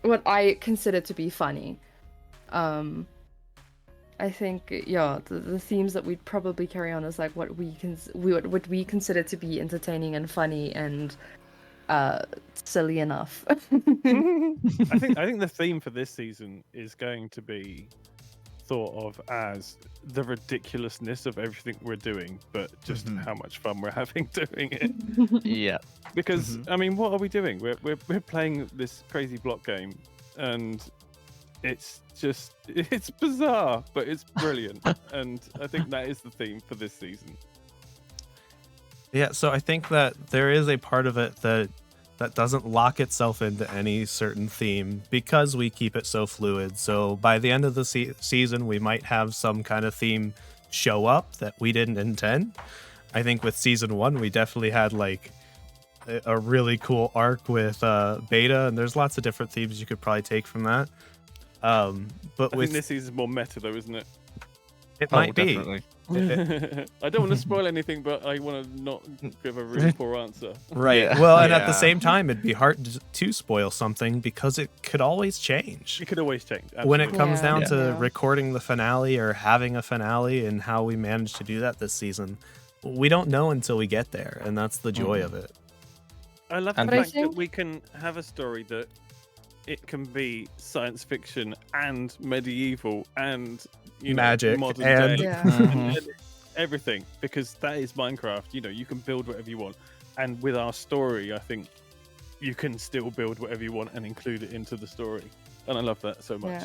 what I consider to be funny. I think, yeah, the themes that we'd probably carry on is like what we consider to be entertaining and funny and silly enough. I think the theme for this season is going to be thought of as the ridiculousness of everything we're doing, but just how much fun we're having doing it. Yeah. Because I mean, what are we doing? We're playing this crazy block game, and it's bizarre, but it's brilliant. And I think that is the theme for this season. Yeah, so I think that there is a part of it that doesn't lock itself into any certain theme because we keep it so fluid. So by the end of the season, we might have some kind of theme show up that we didn't intend. I think with season 1, we definitely had like a really cool arc with Beta, and there's lots of different themes you could probably take from that. But I with think this season's more meta, though, isn't it? it Oh, might be. definitely. I don't want to spoil anything, but I want to not give a really poor answer. Right. Yeah. Well, and at the Yeah. same time, it'd be hard to spoil something because it could always change. It could always change. When it absolutely. comes Yeah. down Yeah. to Yeah. recording the finale or having a finale and how we managed to do that this season, we don't know until we get there, and that's the joy of it. I love And the I fact that think- we can have a story that it can be science fiction and medieval and Magic modern and- day Yeah. and everything, because that is Minecraft. You can build whatever you want, and with our story, I think you can still build whatever you want and include it into the story, and I love that so much.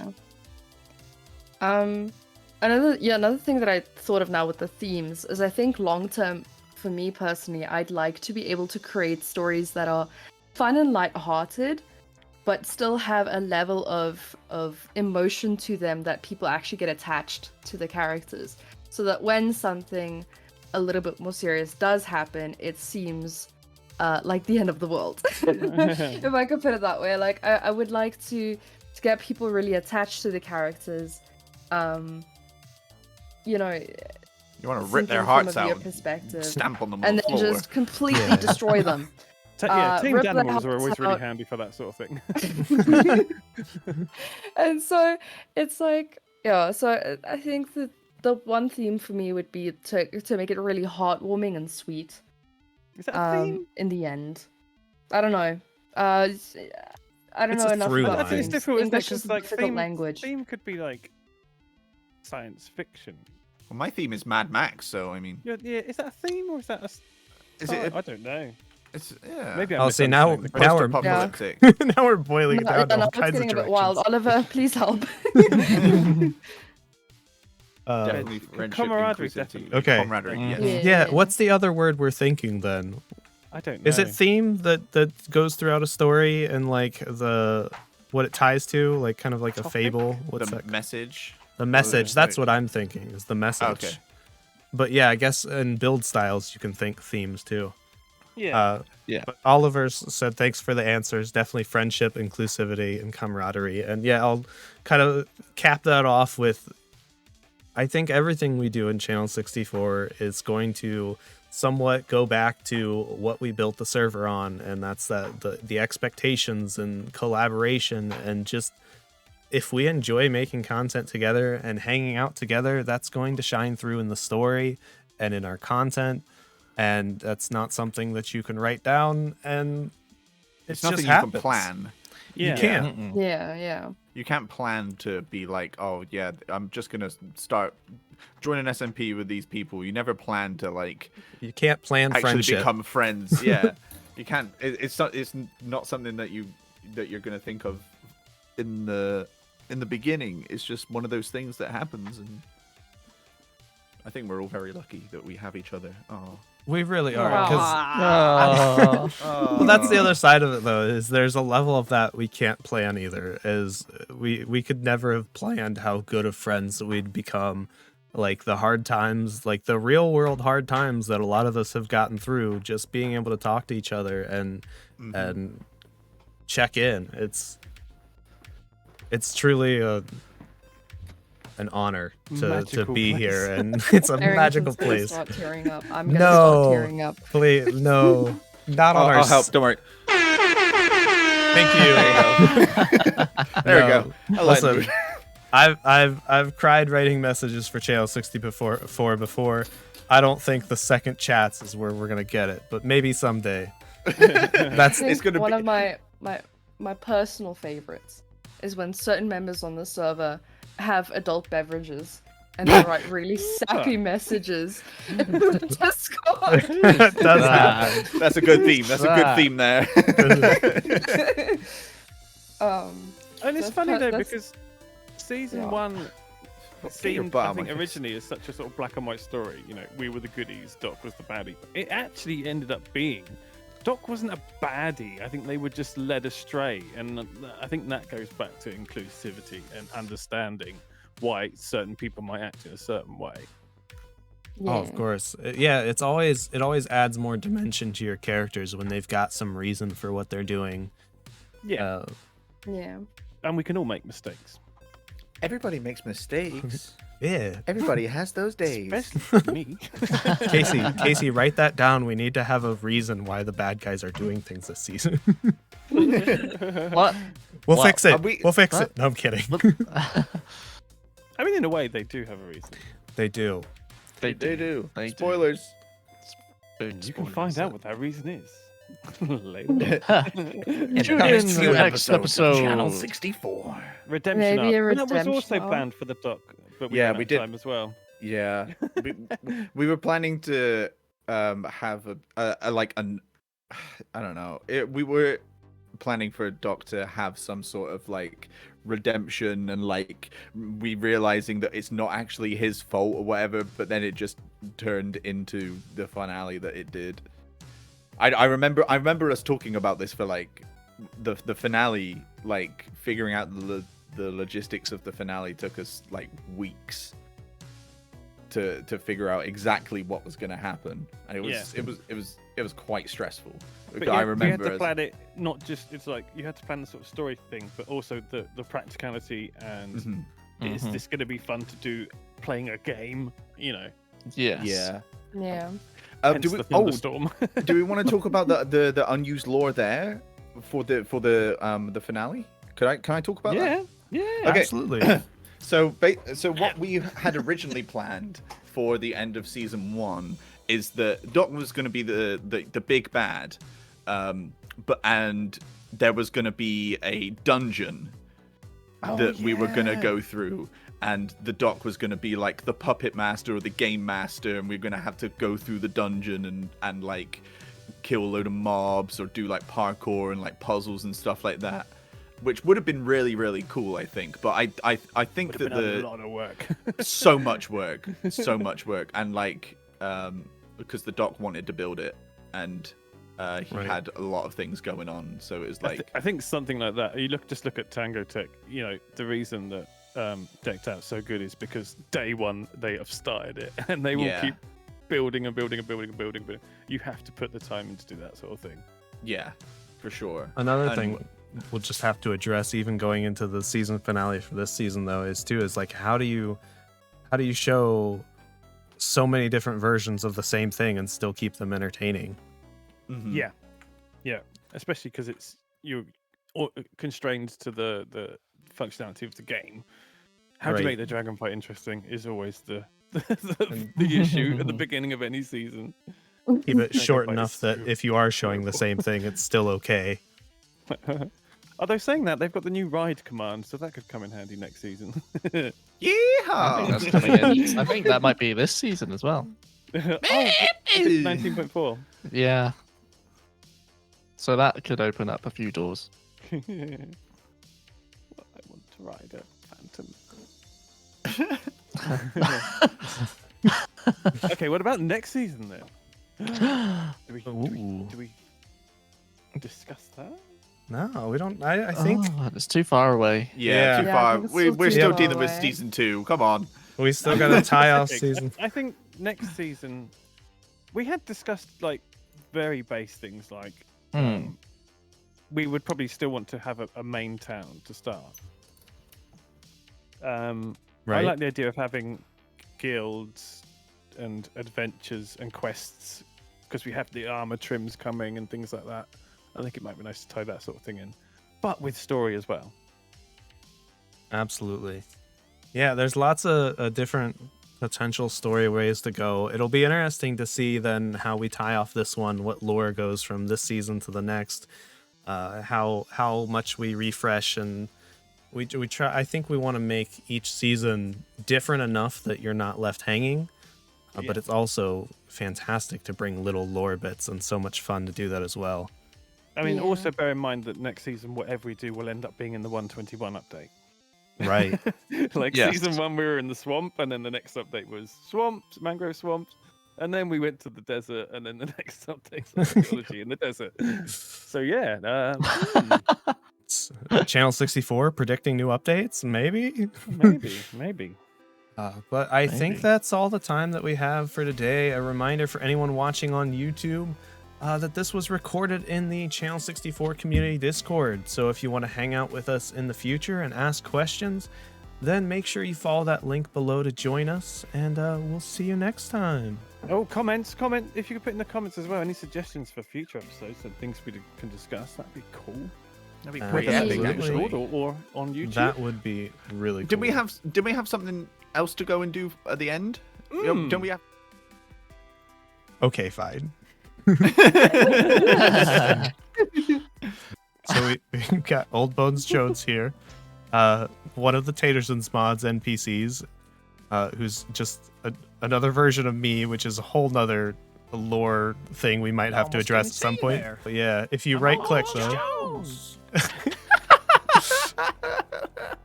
Yeah. Another thing that I thought of now with the themes is I think long term, for me personally, I'd like to be able to create stories that are fun and light-hearted, but still have a level of emotion to them that people actually get attached to the characters, so that when something a little bit more serious does happen, it seems like the end of the world. If I could put it that way, like I would like to get people really attached to the characters. You want to rip thinking their from hearts a viewer out, perspective, stamp on them and on the then floor. just completely Yeah. destroy them. Team rip their animals are hearts always really out. handy for that sort of thing. And so it's like, yeah. So I think that the one theme for me would be to make it really heartwarming and sweet. Is that a theme? In the end, I don't know. I don't It's know a enough through about I think it's line. difficult, isn't it? English is 'Cause, a like difficult language. theme could be like science fiction. Well, my theme is Mad Max, so I mean, Yeah, is that a theme or is that a? is it? I don't know. It's yeah. Maybe I'm I'll say now misunderstanding the we're Post-apocalyptic. now we're boiling it No, down to no, all it's kinds of getting a bit directions. wild. Oliver, please help. Definitely friendship, camaraderie, inclusivity, definitely. Okay. camaraderie. Mm. Yes. Yeah, what's the other word we're thinking then? I don't know. Is it theme that goes throughout a story and like what it ties to, like kind of like a Topic? fable? What's The that? message. The message. Okay. That's what I'm thinking. Is the message. Okay. But yeah, I guess in build styles you can think themes too. Yeah. Yeah. But Oliver said thanks for the answers. Definitely friendship, inclusivity, and camaraderie. And yeah, I'll kind of cap that off with. I think everything we do in Channel 64 is going to somewhat go back to what we built the server on, and that's the expectations and collaboration and just if we enjoy making content together and hanging out together, that's going to shine through in the story and in our content. And that's not something that you can write down, and It's just nothing you happens. can plan. Yeah. You can't. Mm-mm. Yeah. You can't plan to be like, oh yeah, I'm just gonna start join an SMP with these people. You never plan to like You can't plan actually friendship. become friends. Yeah, you can't. It's not something that you're gonna think of in the beginning. It's just one of those things that happens, and I think we're all very lucky that we have each other. Oh. We really are. 'Cause Oh. well, that's the other side of it, though, is there's a level of that we can't plan either. Is we could never have planned how good of friends that we'd become. Like the hard times, like the real world hard times that a lot of us have gotten through, just being able to talk to each other and check in. It's truly an honor to Magical be place. here, and it's a magical Aerington's gonna place. Start tearing up. I'm gonna No. start tearing up. Please, no, not on our. I'll help. Don't worry. Thank you. There we go. I like Listen, it. I've cried writing messages for Channel 64 before. I don't think the second chats is where we're gonna get it, but maybe someday. That's I think gonna one be- of my personal favorites is when certain members on the server have adult beverages and they write really sappy messages in the Discord. That's That's a good theme. That's a good theme there. And it's That's funny per- though that's- because season Yeah. 1 Get your seemed, butt I on think my face. originally as such a sort of black and white story. You know, we were the goodies, Doc was the baddie. It actually ended up being Doc wasn't a baddie. I think they were just led astray, and I think that goes back to inclusivity and understanding why certain people might act in a certain way. Oh, of course. Yeah, it always adds more dimension to your characters when they've got some reason for what they're doing. Yeah, Yeah. and we can all make mistakes, Everybody makes mistakes. Yeah. Everybody has those days. especially me. Casey, write that down. We need to have a reason why the bad guys are doing things this season. What? We'll Well, fix it. we- We'll fix Huh? it. No, I'm kidding. I mean, in a way, they do have a reason. They do. They do. They do. Spoilers. You can find out what that reason is later. In Tune the in next to few the episodes. Channel 64. Redemption Maybe a arc. And that was also redemption arc. planned for the Doc, but we Yeah, ran out we of did. time as well. Yeah, we were planning to have a like an I don't know. We were planning for Doc to have some sort of like redemption and like we realizing that it's not actually his fault or whatever, but then it just turned into the finale that it did. I remember us talking about this for like the finale, like figuring out the logistics of the finale took us like weeks to figure out exactly what was going to happen, and it was quite stressful. But I yeah, remember you had to as- plan it not just. It's like you had to plan the sort of story thing, but also the practicality and Mhm. is this going to be fun to do playing a game? You know, Yes. Yeah. Yeah. hence Do we? the Oh, thunderstorm. do we want to talk about the unused lore there for the finale? Can I talk about that? yeah. Okay. Absolutely. So what we had originally planned for the end of season 1 is that Doc was going to be the big bad, and there was going to be a dungeon that we were going to go through, and the Doc was going to be like the puppet master or the game master, and we are going to have to go through the dungeon and like kill a load of mobs or do like parkour and like puzzles and stuff like that. Which would have been really, really cool, I think. But I think Would have that been a lot of work. so much work, and like because the Doc wanted to build it, and he Right. had a lot of things going on, so it was like I think something like that. You look at Tango Tech. You know, the reason that Decked Out's so good is because day one they have started it, and they will Yeah. keep building and building and building and building. But you have to put the time in to do that sort of thing. yeah, for sure. Another And- thing we'll just have to address, even going into the season finale for this season, though, is like how do you show so many different versions of the same thing and still keep them entertaining? Mhm. Yeah, especially because it's you're constrained to the functionality of the game. How do you Right. make the dragon fight interesting is always the the issue at the beginning of any season. Keep it Dragon short fight enough is that so if you are showing the same thing, it's still okay. Although saying that, they've got the new ride command, so that could come in handy next season. I Yeehaw! think that's coming in. I think that might be this season as well. Oh, 19.4. Yeah. So that could open up a few doors. I want to ride a phantom. Okay, what about next season then? Do we discuss that? No, we don't. I think Oh, it's too far away. Yeah, too Yeah, I far. think it's still We're too still far dealing with away. season 2. Come on. we still got to tie off Okay, season. I think next season we had discussed like very base things like we would probably still want to have a main town to start. I Right. like the idea of having guilds and adventures and quests because we have the armor trims coming and things like that. I think it might be nice to tie that sort of thing in, but with story as well. Absolutely. Yeah, there's lots of different potential story ways to go. It'll be interesting to see then how we tie off this one, what lore goes from this season to the next, how much we refresh, and we try. I think we want to make each season different enough that you're not left hanging, but it's also fantastic to bring little lore bits and so much fun to do that as well. I mean, Yeah. also bear in mind that next season, whatever we do will end up being in the 121 update. Right. Like Yes. season 1, we were in the swamp, and then the next update was swamps, mangrove swamps, and then we went to the desert, and then the next update was geology in the desert. So yeah, Channel 64 predicting new updates, maybe. maybe. But I think Maybe. that's all the time that we have for today. A reminder for anyone watching on YouTube that this was recorded in the Channel 64 community Discord. So if you want to hang out with us in the future and ask questions, then make sure you follow that link below to join us, and we'll see you next time. Oh, comment. If you could put in the comments as well any suggestions for future episodes and things we can discuss, that'd be cool. That'd be pretty pretty epic, epic, Absolutely. actually. Or on YouTube. That would be really cool. Did we have something else to go and do at the end? Don't we have? Okay, fine. So we got Old Bones Jones here, one of the Tatersons mods NPCs, who's just another version of me, which is a whole nother lore thing we might have to address at some point. But yeah, if you right click though,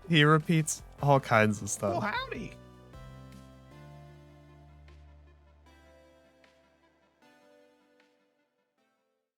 he repeats all kinds of stuff. howdy.